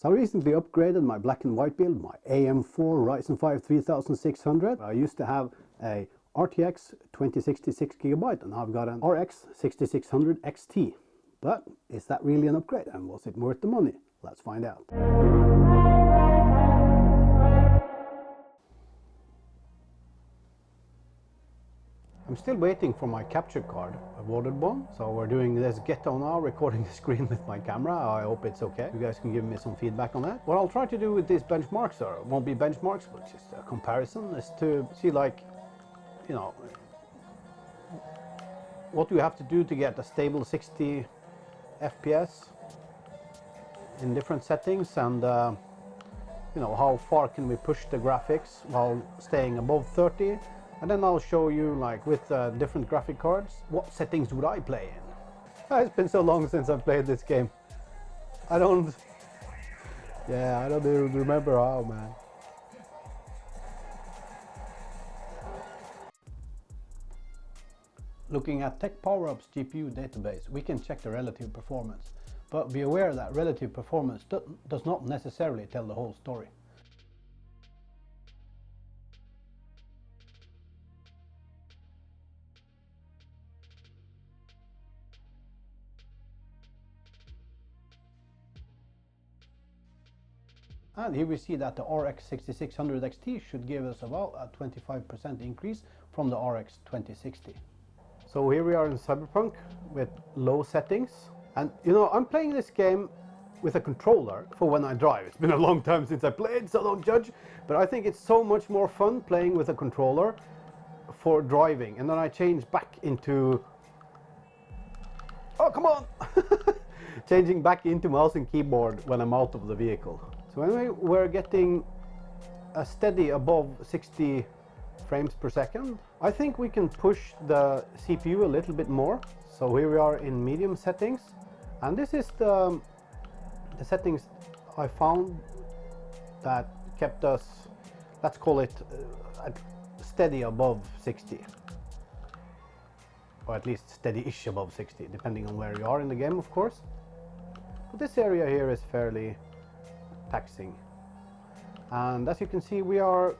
So I recently upgraded my black and white build, my AM4 Ryzen 5 3600. I used to have a RTX 2060 6GB and I've got an RX 6600 XT. But is that really an upgrade and was it worth the money? Let's find out. I'm still waiting for my capture card. I've ordered one, so we're doing this ghetto now, recording the screen with my camera. I hope it's okay. You guys can give me some feedback on that. What I'll try to do with these benchmarks, or it won't be benchmarks, but just a comparison, is to see, like, you know, what do you have to do to get a stable 60 FPS in different settings, and you know, how far can we push the graphics while staying above 30. And then I'll show you, like, with different graphic cards, what settings would I play in. It's been so long since I've played this game. I don't even remember how, man. Looking at Tech PowerUp's GPU database, we can check the relative performance. But be aware that relative performance does not necessarily tell the whole story. And here we see that the RX 6600 XT should give us about a 25% increase from the RX 2060. So here we are in Cyberpunk with low settings. And you know, I'm playing this game with a controller for when I drive. It's been a long time since I played, so don't judge. But I think it's so much more fun playing with a controller for driving. And then I change back into... Oh, come on! Changing back into mouse and keyboard when I'm out of the vehicle. So anyway, we're getting a steady above 60 frames per second. I think we can push the CPU a little bit more. So here we are in medium settings. And this is the settings I found that kept us, let's call it steady above 60. Or at least steady-ish above 60, depending on where you are in the game, of course. But this area here is fairly taxing, and as you can see, we are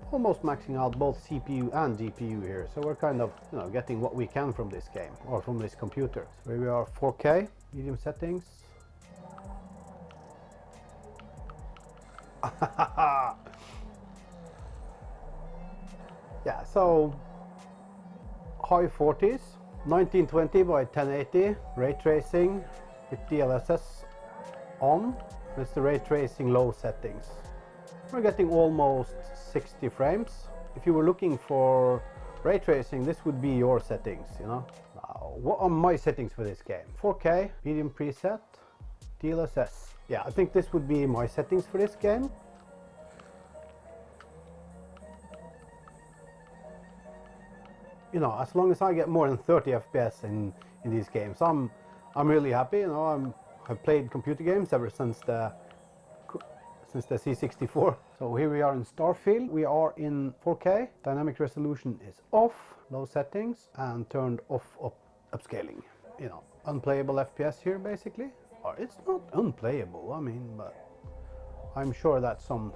almost maxing out both CPU and GPU here, so we're kind of, you know, getting what we can from this game or from this computer. So here we are, 4K medium settings. Yeah, so high 40s, 1920 by 1080, ray tracing with DLSS on. That's the ray tracing low settings. We're getting almost 60 frames. If you were looking for ray tracing, this would be your settings, you know. Now, what are my settings for this game? 4K, medium preset, DLSS. Yeah, I think this would be my settings for this game. You know, as long as I get more than 30 FPS in these games, I'm really happy. You know, I've played computer games ever since the C64. So here we are in Starfield. We are in 4K. Dynamic resolution is off, low settings, and turned off upscaling. You know, unplayable FPS here basically. Or it's not unplayable, I mean, but I'm sure that some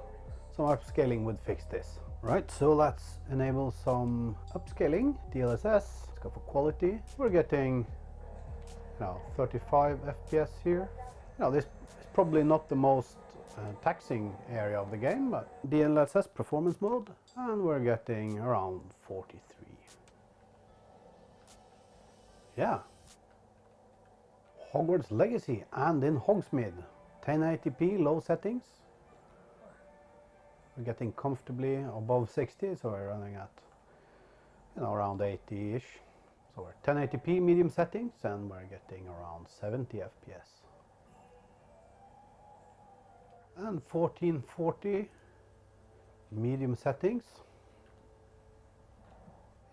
upscaling would fix this. Right, so let's enable some upscaling. DLSS, let's go for quality. We're getting, you know, 35 FPS here. You know, this is probably not the most taxing area of the game, but DLSS performance mode, and we're getting around 43. Yeah. Hogwarts Legacy and in Hogsmeade. 1080p low settings. We're getting comfortably above 60, so we're running at, you know, around 80-ish. So we're 1080p medium settings, and we're getting around 70 FPS. And 1440 medium settings.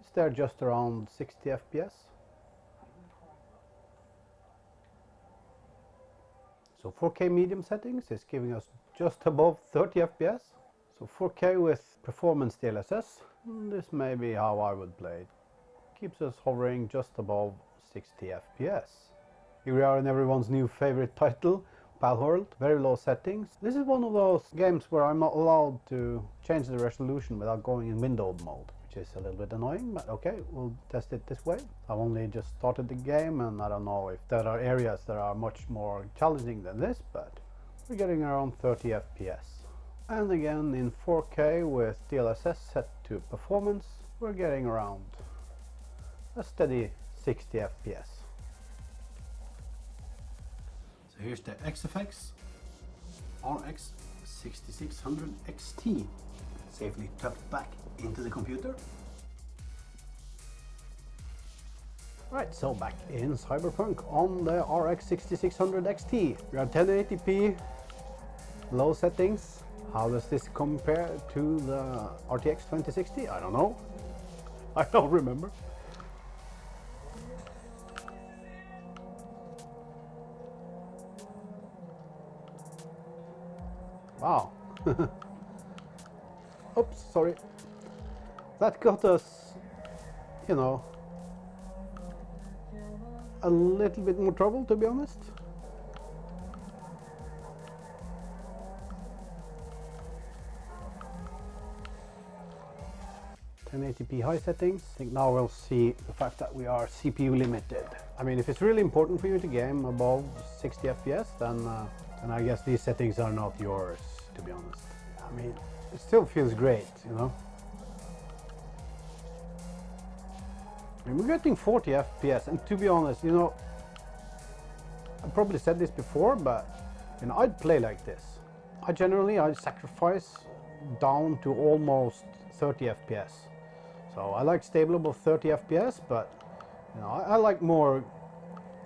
It's there just around 60 FPS. So 4K medium settings is giving us just above 30 FPS. So 4K with performance DLSS, this may be how I would play it. Keeps us hovering just above 60 FPS. Here we are in everyone's new favorite title, Palworld, very low settings. This is one of those games where I'm not allowed to change the resolution without going in windowed mode, which is a little bit annoying, but okay, we'll test it this way. I've only just started the game and I don't know if there are areas that are much more challenging than this, but we're getting around 30 FPS. And again in 4K with DLSS set to performance, we're getting around a steady 60 FPS. So here's the XFX RX 6600 XT, safely tucked back into the computer. Right, so back in Cyberpunk on the RX 6600 XT. We are 1080p, low settings. How does this compare to the RTX 2060? I don't know. I don't remember. Wow. Oops, sorry. That got us, you know, a little bit more trouble, to be honest. .1080p high settings. I think now we'll see the fact that we are CPU limited. I mean, if it's really important for you to game above 60 FPS, then I guess these settings are not yours, to be honest. I mean, it still feels great, you know. I mean, we're getting 40 FPS, and to be honest, you know, I probably said this before, but you know, I'd play like this. I'd sacrifice down to almost 30 FPS. So I like stable above 30 FPS, but you know, I like more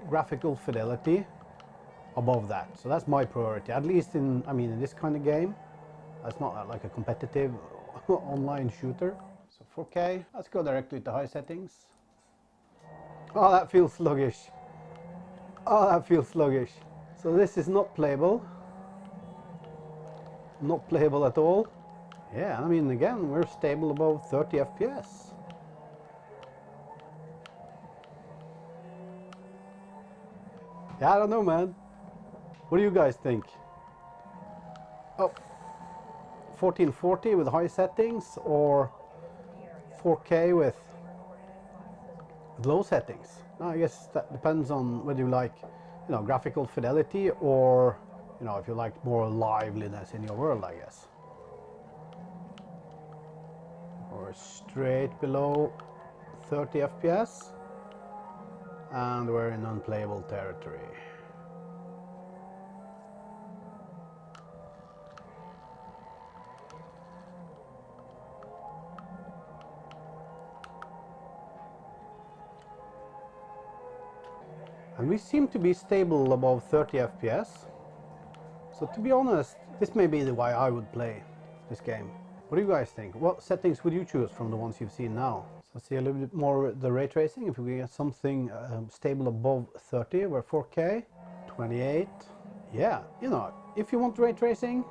graphical fidelity above that. So that's my priority, at least in, I mean, in this kind of game. That's not like a competitive online shooter. So 4K, let's go directly to high settings. Oh, that feels sluggish. Oh, that feels sluggish. So this is not playable. Not playable at all. Yeah, I mean, again, we're stable above 30 FPS. Yeah, I don't know, man. What do you guys think? Oh, 1440 with high settings or 4K with low settings? I guess that depends on whether you like, you know, graphical fidelity or, you know, if you like more liveliness in your world, I guess. Or straight below 30 FPS, and we're in unplayable territory. And we seem to be stable above 30 FPS. So to be honest, this may be the way I would play this game. What do you guys think? What settings would you choose from the ones you've seen now? So see a little bit more the ray tracing. If we get something stable above 30, we're 4K, 28. Yeah, you know, if you want ray tracing,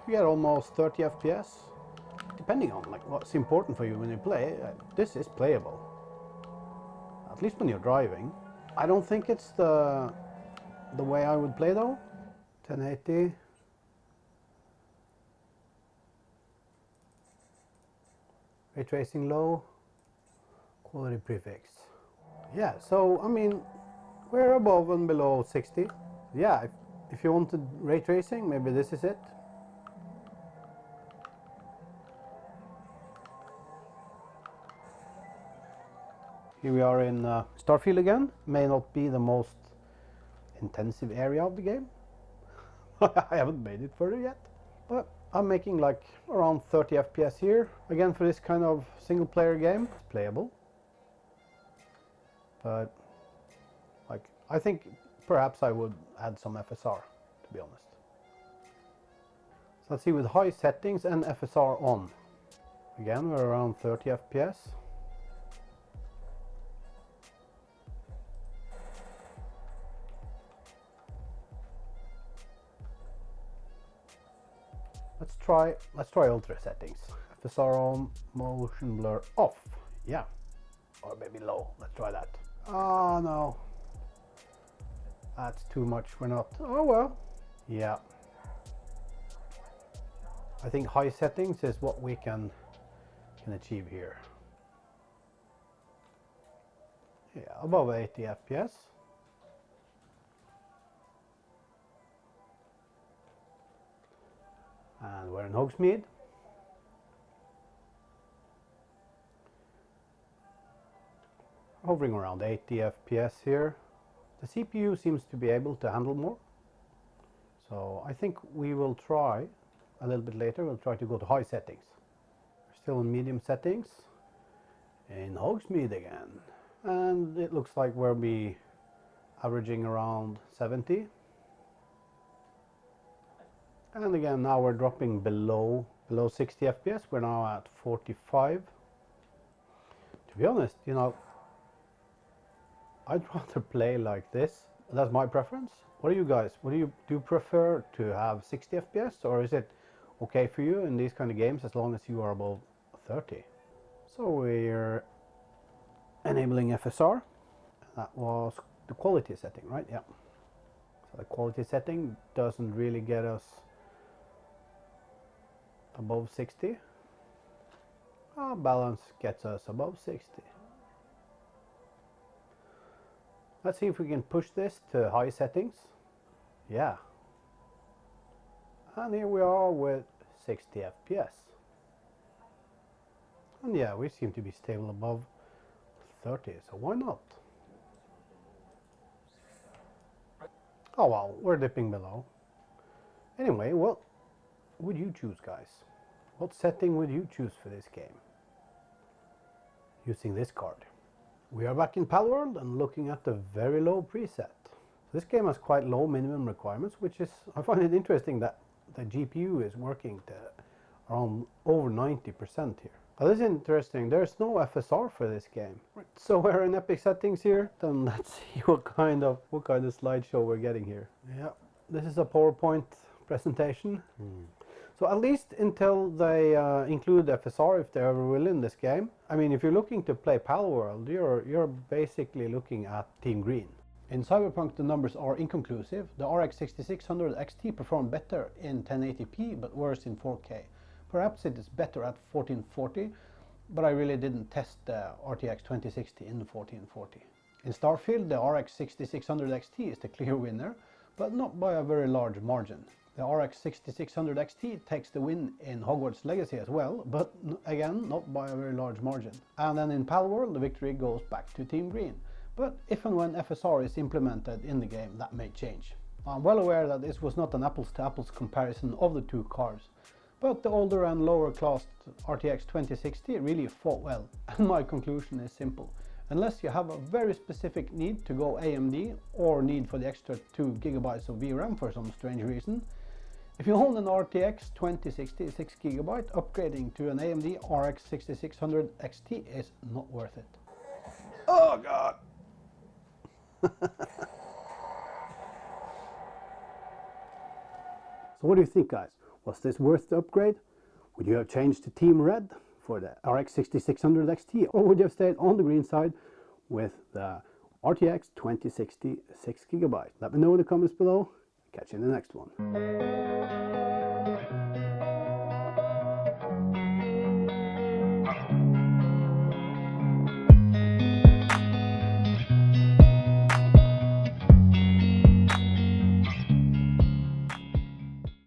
you get almost 30 FPS. Depending on like what's important for you when you play, this is playable. At least when you're driving. I don't think it's the way I would play though. 1080. Ray tracing low. Quality prefix. Yeah, so I mean, we're above and below 60. Yeah, if you wanted ray tracing, maybe this is it. Here we are in Starfield again. May not be the most intensive area of the game. I haven't made it further yet. But I'm making like around 30 FPS here. Again, for this kind of single player game, it's playable. But like, I think perhaps I would add some FSR, to be honest. So let's see with high settings and FSR on. Again, we're around 30 FPS. Let's try ultra settings. FSR on, motion blur off. Yeah, or maybe low. Let's try that. Oh no. That's too much. We're not. Oh well. Yeah. I think high settings is what we can achieve here. Yeah, above 80 FPS. And we're in Hogsmeade. Hovering around 80 FPS here. The CPU seems to be able to handle more. So I think we will try a little bit later. We'll try to go to high settings. We're still in medium settings. In Hogsmeade again. And it looks like we'll be averaging around 70. And again, now we're dropping below 60 FPS. We're now at 45. To be honest, you know, I'd rather play like this. That's my preference. What do you guys? What do you prefer to have 60 FPS, or is it okay for you in these kind of games as long as you are above 30? So we're enabling FSR. That was the quality setting, right? Yeah. So the quality setting doesn't really get us above 60. Balance gets us above 60. Let's see if we can push this to high settings. Yeah. And here we are with 60 FPS. And yeah, we seem to be stable above 30, so why not? Oh well, we're dipping below. Anyway, what would you choose, guys? What setting would you choose for this game? Using this card. We are back in Palworld and looking at the very low preset. This game has quite low minimum requirements, which is, I find it interesting that the GPU is working to around over 90% here. Now this is interesting, there's no FSR for this game. Right. So we're in epic settings here, then let's see what kind of slideshow we're getting here. Yeah, this is a PowerPoint presentation. So at least until they include FSR, if they ever will in this game. I mean, if you're looking to play Palworld, you're basically looking at Team Green. In Cyberpunk, the numbers are inconclusive. The RX 6600 XT performed better in 1080p, but worse in 4K. Perhaps it is better at 1440, but I really didn't test the RTX 2060 in 1440. In Starfield, the RX 6600 XT is the clear winner, but not by a very large margin. The RX 6600 XT takes the win in Hogwarts Legacy as well, but again, not by a very large margin. And then in Palworld, the victory goes back to Team Green. But if and when FSR is implemented in the game, that may change. I'm well aware that this was not an apples-to-apples comparison of the two cars, but the older and lower class RTX 2060 really fought well, and my conclusion is simple. Unless you have a very specific need to go AMD or need for the extra 2 GB of VRAM for some strange reason, if you own an RTX 2060 6GB, upgrading to an AMD RX 6600 XT is not worth it. Oh god! So what do you think, guys? Was this worth the upgrade? Would you have changed to Team Red for the RX 6600 XT, or would you have stayed on the green side with the RTX 2060 6GB? Let me know in the comments below. Catch you in the next one.